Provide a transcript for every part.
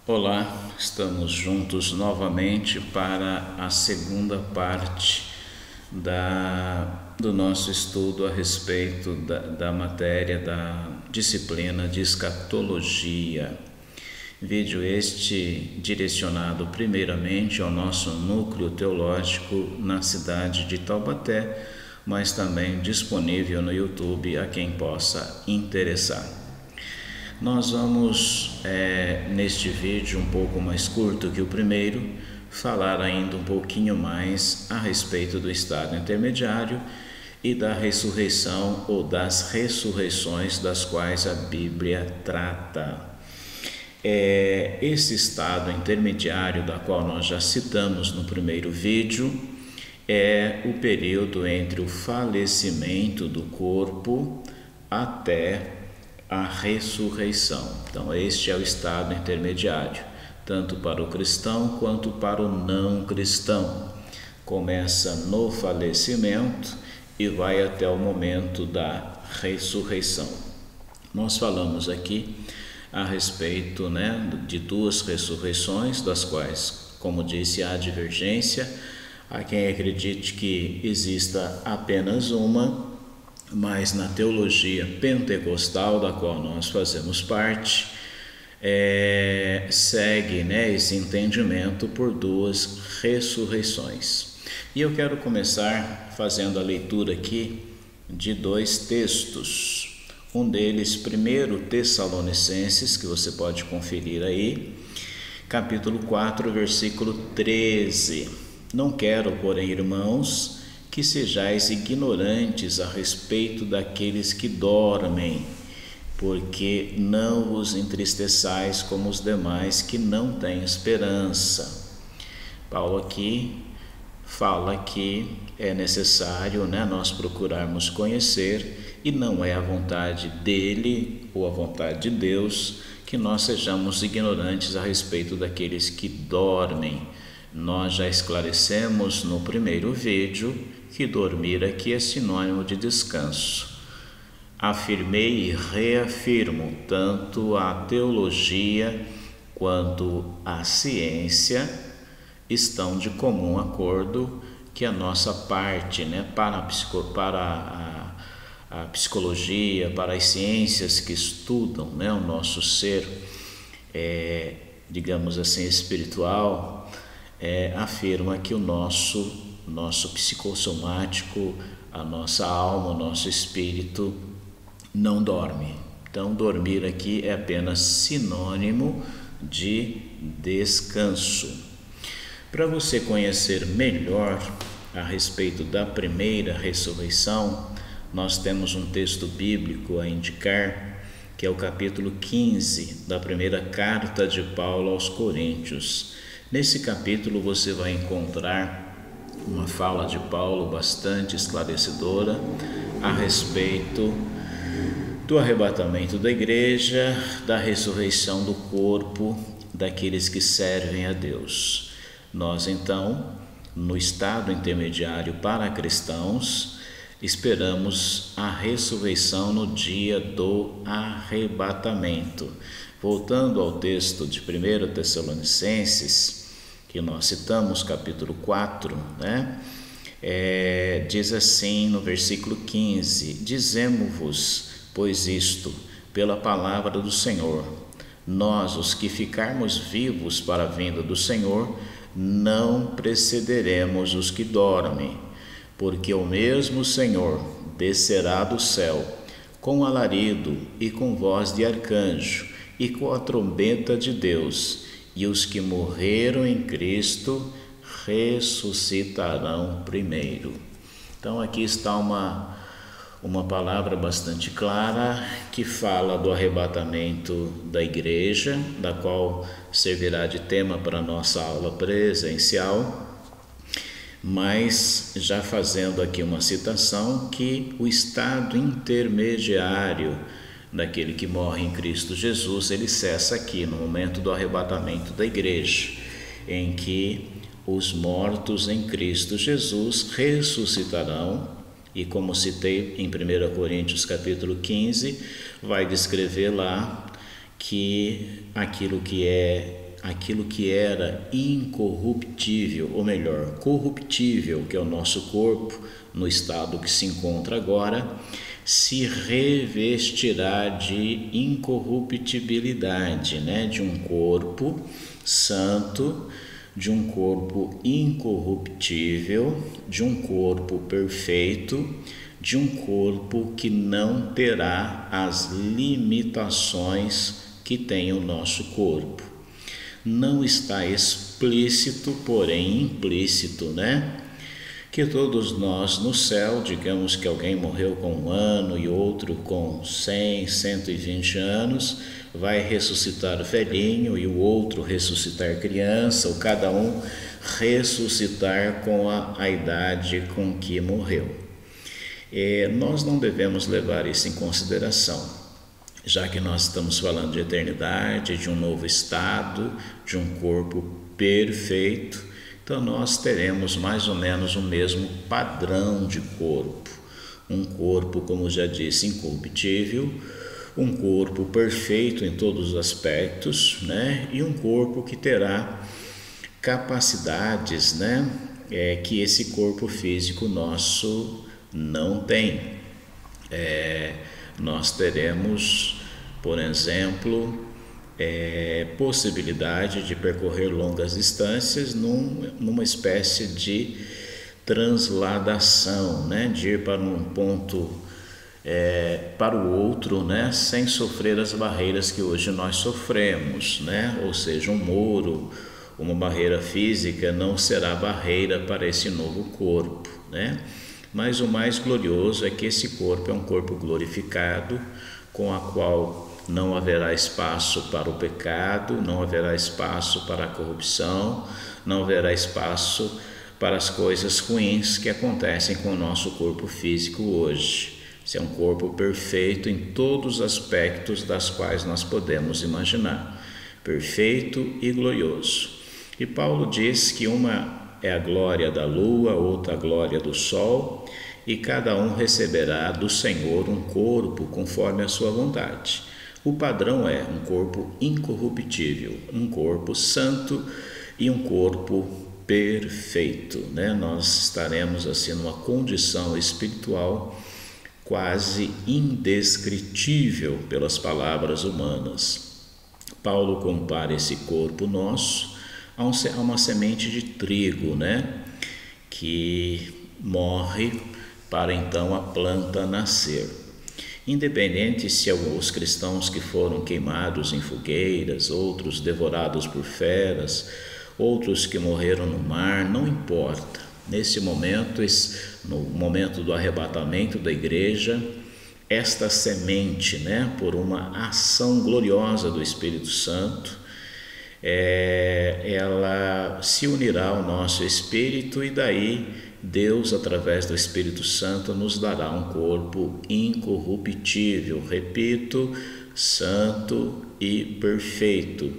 Olá, estamos juntos novamente para a segunda parte do nosso estudo a respeito da matéria da disciplina de escatologia. Vídeo este direcionado primeiramente ao nosso núcleo teológico na cidade de Taubaté, mas também disponível no YouTube a quem possa interessar. Nós vamos, neste vídeo um pouco mais curto que o primeiro, falar ainda um pouquinho mais a respeito do estado intermediário e da ressurreição ou das ressurreições das quais a Bíblia trata. Esse estado intermediário, da qual nós já citamos no primeiro vídeo, é o período entre o falecimento do corpo até a ressurreição. Então, este é o estado intermediário, tanto para o cristão quanto para o não cristão. Começa no falecimento e vai até o momento da ressurreição. Nós falamos aqui a respeito, de duas ressurreições, das quais, como disse, há divergência. Há quem acredite que exista apenas uma, mas na teologia pentecostal, da qual nós fazemos parte, segue esse entendimento por duas ressurreições. E eu quero começar fazendo a leitura aqui de dois textos. Um deles, 1 Tessalonicenses, que você pode conferir aí, capítulo 4, versículo 13. Não quero, porém, irmãos, que sejais ignorantes a respeito daqueles que dormem, porque não vos entristeçais como os demais que não têm esperança. Paulo aqui fala que é necessário nós procurarmos conhecer, e não é a vontade dele ou a vontade de Deus que nós sejamos ignorantes a respeito daqueles que dormem. Nós já esclarecemos no primeiro vídeo que dormir aqui é sinônimo de descanso. Afirmei e reafirmo, tanto a teologia quanto a ciência estão de comum acordo que a nossa parte, para a psicologia, para as ciências que estudam o nosso ser, digamos assim, espiritual, afirma que o nosso psicossomático, a nossa alma, o nosso espírito não dorme. Então, dormir aqui é apenas sinônimo de descanso. Para você conhecer melhor a respeito da primeira ressurreição, nós temos um texto bíblico a indicar, que é o capítulo 15 da primeira carta de Paulo aos Coríntios. Nesse capítulo você vai encontrar uma fala de Paulo bastante esclarecedora a respeito do arrebatamento da igreja, da ressurreição do corpo daqueles que servem a Deus. Nós, então, no estado intermediário para cristãos, esperamos a ressurreição no dia do arrebatamento. Voltando ao texto de 1 Tessalonicenses, que nós citamos, capítulo 4, diz assim no versículo 15: Dizemo-vos, pois isto, pela palavra do Senhor, nós, os que ficarmos vivos para a vinda do Senhor, não precederemos os que dormem, porque o mesmo Senhor descerá do céu, com alarido e com voz de arcanjo, e com a trombeta de Deus, e os que morreram em Cristo ressuscitarão primeiro. Então aqui está uma palavra bastante clara que fala do arrebatamento da igreja, da qual servirá de tema para a nossa aula presencial, mas já fazendo aqui uma citação que o estado intermediário daquele que morre em Cristo Jesus, ele cessa aqui no momento do arrebatamento da igreja, em que os mortos em Cristo Jesus ressuscitarão, e como citei em 1 Coríntios capítulo 15, vai descrever lá que aquilo que é aquilo que era incorruptível, ou melhor, corruptível, que é o nosso corpo, no estado que se encontra agora, se revestirá de incorruptibilidade, né? De um corpo santo, de um corpo incorruptível, de um corpo perfeito, de um corpo que não terá as limitações que tem o nosso corpo. Não está explícito, porém implícito, né? Que todos nós no céu, digamos que alguém morreu com 1 ano e outro com 100, 120 anos, vai ressuscitar velhinho e o outro ressuscitar criança, ou cada um ressuscitar com a idade com que morreu. Nós não devemos levar isso em consideração, já que nós estamos falando de eternidade, de um novo estado, de um corpo perfeito. Então nós teremos mais ou menos o mesmo padrão de corpo. Um corpo, como já disse, incorruptível, um corpo perfeito em todos os aspectos, né? E um corpo que terá capacidades, né? Que esse corpo físico nosso não tem. Nós teremos, por exemplo, possibilidade de percorrer longas distâncias numa espécie de transladação, né? De ir para um ponto para o outro, né? Sem sofrer as barreiras que hoje nós sofremos, né? Ou seja, um muro, uma barreira física não será barreira para esse novo corpo, né? Mas o mais glorioso é que esse corpo é um corpo glorificado, com a qual não haverá espaço para o pecado, não haverá espaço para a corrupção, não haverá espaço para as coisas ruins que acontecem com o nosso corpo físico hoje. Esse é um corpo perfeito em todos os aspectos das quais nós podemos imaginar, perfeito e glorioso. E Paulo diz que uma é a glória da lua, outra a glória do sol, e cada um receberá do Senhor um corpo conforme a sua vontade. O padrão é um corpo incorruptível, um corpo santo e um corpo perfeito, né? Nós estaremos assim numa condição espiritual quase indescritível pelas palavras humanas. Paulo compara esse corpo nosso a uma semente de trigo, né? Que morre para então a planta nascer. Independente se os cristãos que foram queimados em fogueiras, outros devorados por feras, outros que morreram no mar, não importa. Nesse momento, no momento do arrebatamento da igreja, esta semente, né, por uma ação gloriosa do Espírito Santo, ela se unirá ao nosso espírito e daí Deus, através do Espírito Santo, nos dará um corpo incorruptível, repito, santo e perfeito.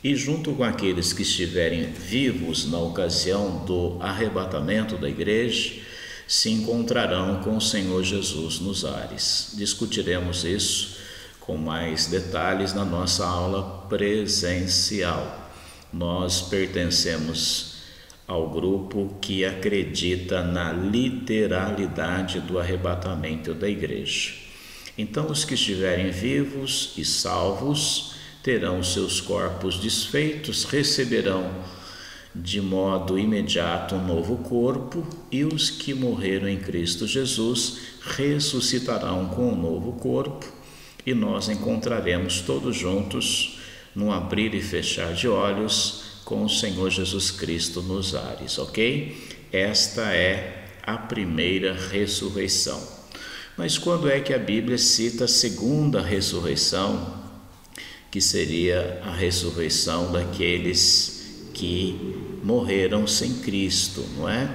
E junto com aqueles que estiverem vivos na ocasião do arrebatamento da igreja, se encontrarão com o Senhor Jesus nos ares. Discutiremos isso com mais detalhes na nossa aula presencial. Nós pertencemos ao grupo que acredita na literalidade do arrebatamento da igreja. Então, os que estiverem vivos e salvos terão seus corpos desfeitos, receberão de modo imediato um novo corpo, e os que morreram em Cristo Jesus ressuscitarão com um novo corpo, e nós encontraremos todos juntos, num abrir e fechar de olhos, com o Senhor Jesus Cristo nos ares, ok? Esta é a primeira ressurreição. Mas quando é que a Bíblia cita a segunda ressurreição, que seria a ressurreição daqueles que morreram sem Cristo, não é?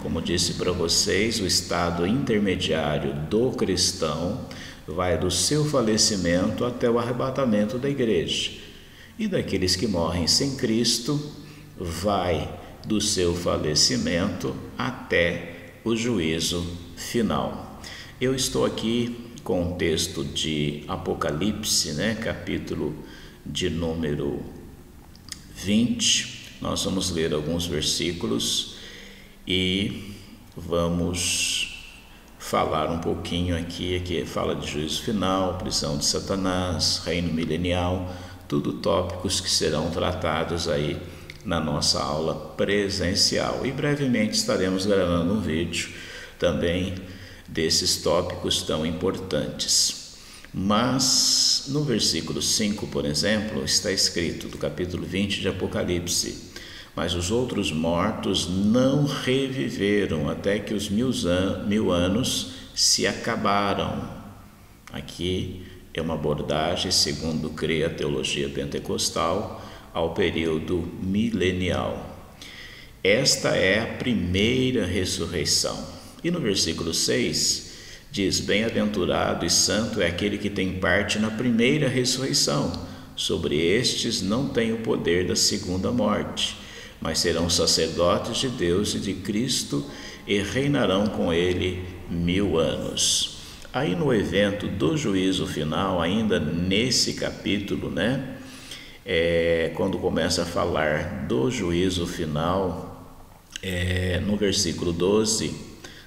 Como disse para vocês, o estado intermediário do cristão vai do seu falecimento até o arrebatamento da igreja. E daqueles que morrem sem Cristo, vai do seu falecimento até o juízo final. Eu estou aqui com o texto de Apocalipse, né, capítulo de número 20. Nós vamos ler alguns versículos e vamos falar um pouquinho aqui fala de juízo final, prisão de Satanás, reino milenial, tudo tópicos que serão tratados aí na nossa aula presencial. E brevemente estaremos gravando um vídeo também desses tópicos tão importantes. Mas no versículo 5, por exemplo, está escrito do capítulo 20 de Apocalipse: mas os outros mortos não reviveram até que os 1000 anos se acabaram. Aqui é uma abordagem, segundo crê a teologia pentecostal, ao período milenial. Esta é a primeira ressurreição. E no versículo 6 diz: bem-aventurado e santo é aquele que tem parte na primeira ressurreição. Sobre estes não tem o poder da segunda morte, mas serão sacerdotes de Deus e de Cristo e reinarão com ele 1000 anos. Aí no evento do juízo final, ainda nesse capítulo, quando começa a falar do juízo final, no versículo 12,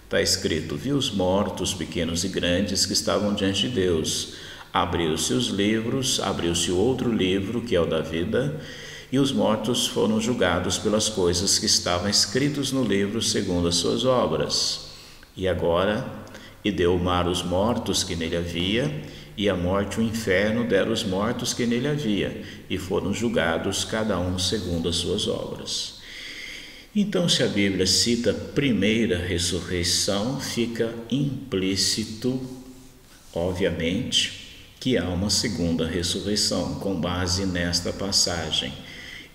está escrito: vi os mortos, pequenos e grandes, que estavam diante de Deus. Abriu-se os livros, abriu-se outro livro, que é o da vida, e os mortos foram julgados pelas coisas que estavam escritas no livro segundo as suas obras. E deu o mar os mortos que nele havia, e a morte e o inferno deram os mortos que nele havia, e foram julgados cada um segundo as suas obras. Então, se a Bíblia cita a primeira ressurreição, fica implícito, obviamente, que há uma segunda ressurreição, com base nesta passagem.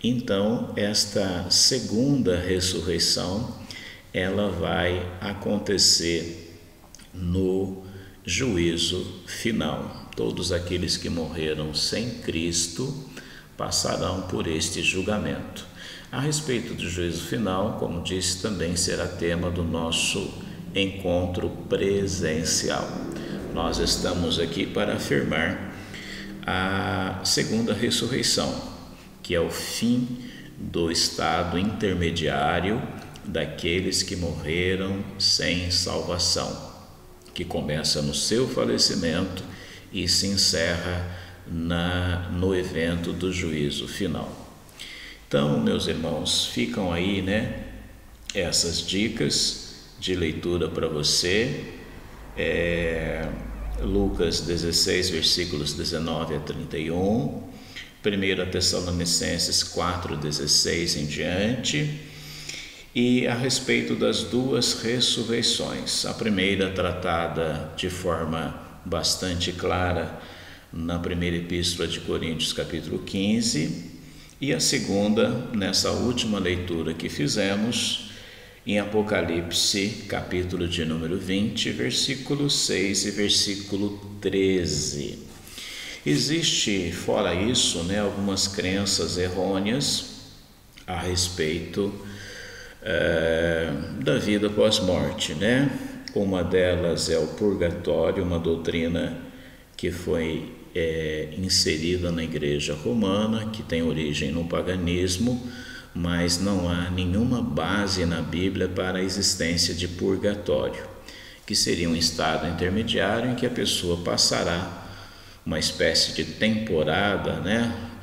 Então, esta segunda ressurreição, ela vai acontecer no juízo final. Todos aqueles que morreram sem Cristo passarão por este julgamento. A respeito do juízo final, como disse, também será tema do nosso encontro presencial. Nós estamos aqui para afirmar a segunda ressurreição, que é o fim do estado intermediário daqueles que morreram sem salvação, que começa no seu falecimento e se encerra no evento do juízo final. Então, meus irmãos, ficam aí, essas dicas de leitura para você. Lucas 16, versículos 19 a 31, 1 Tessalonicenses 4, 16 em diante, e a respeito das duas ressurreições. A primeira tratada de forma bastante clara na primeira epístola de Coríntios, capítulo 15, e a segunda, nessa última leitura que fizemos, em Apocalipse, capítulo de número 20, versículo 6 e versículo 13. Existe, fora isso, algumas crenças errôneas a respeito da vida pós-morte, Uma delas é o purgatório, uma doutrina que foi inserida na Igreja Romana, que tem origem no paganismo, mas não há nenhuma base na Bíblia para a existência de purgatório, que seria um estado intermediário em que a pessoa passará uma espécie de temporada,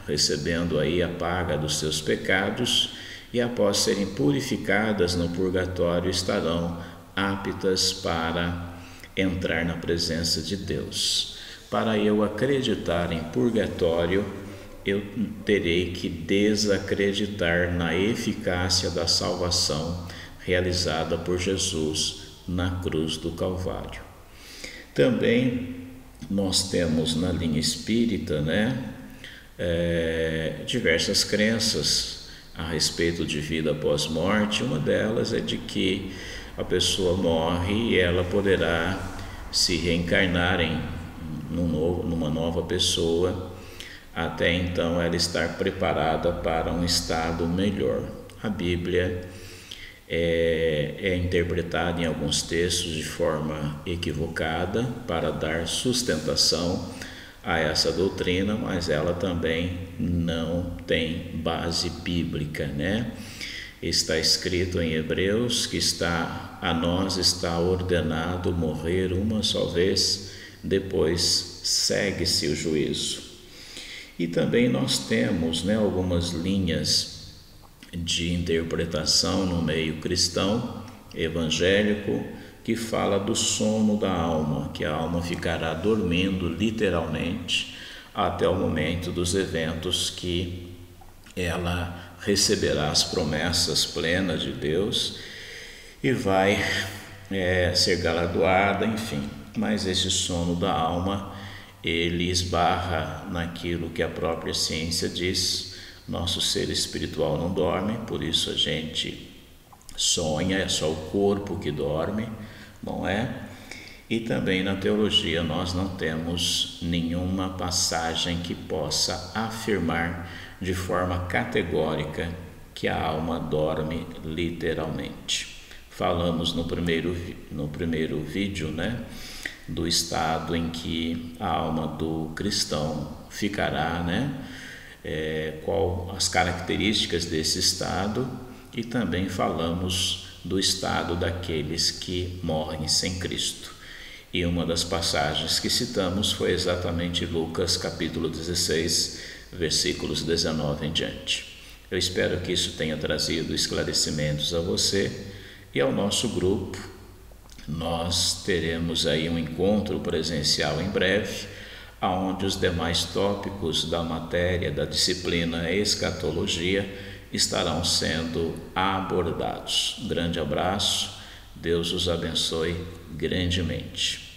recebendo aí a paga dos seus pecados, e após serem purificadas no purgatório estarão aptas para entrar na presença de Deus. Para eu acreditar em purgatório, eu terei que desacreditar na eficácia da salvação realizada por Jesus na cruz do Calvário. Também nós temos na linha espírita, diversas crenças a respeito de vida após morte. Uma delas é de que a pessoa morre e ela poderá se reencarnar numa nova pessoa, até então ela estar preparada para um estado melhor. A Bíblia é interpretada em alguns textos de forma equivocada para dar sustentação a essa doutrina, mas ela também não tem base bíblica, né? Está escrito em Hebreus que a nós está ordenado morrer uma só vez, depois segue-se o juízo. E também nós temos, né, algumas linhas de interpretação no meio cristão evangélico que fala do sono da alma, que a alma ficará dormindo literalmente até o momento dos eventos que ela receberá as promessas plenas de Deus e vai ser galardoada, enfim. Mas esse sono da alma, ele esbarra naquilo que a própria ciência diz: nosso ser espiritual não dorme, por isso a gente sonha, é só o corpo que dorme, não é? E também na teologia nós não temos nenhuma passagem que possa afirmar de forma categórica que a alma dorme literalmente. Falamos no primeiro vídeo, né, do estado em que a alma do cristão ficará, né, qual as características desse estado, e também falamos do estado daqueles que morrem sem Cristo. E uma das passagens que citamos foi exatamente Lucas capítulo 16, versículos 19 em diante. Eu espero que isso tenha trazido esclarecimentos a você e ao nosso grupo. Nós teremos aí um encontro presencial em breve, onde os demais tópicos da matéria da disciplina Escatologia estarão sendo abordados. Um grande abraço, Deus os abençoe grandemente.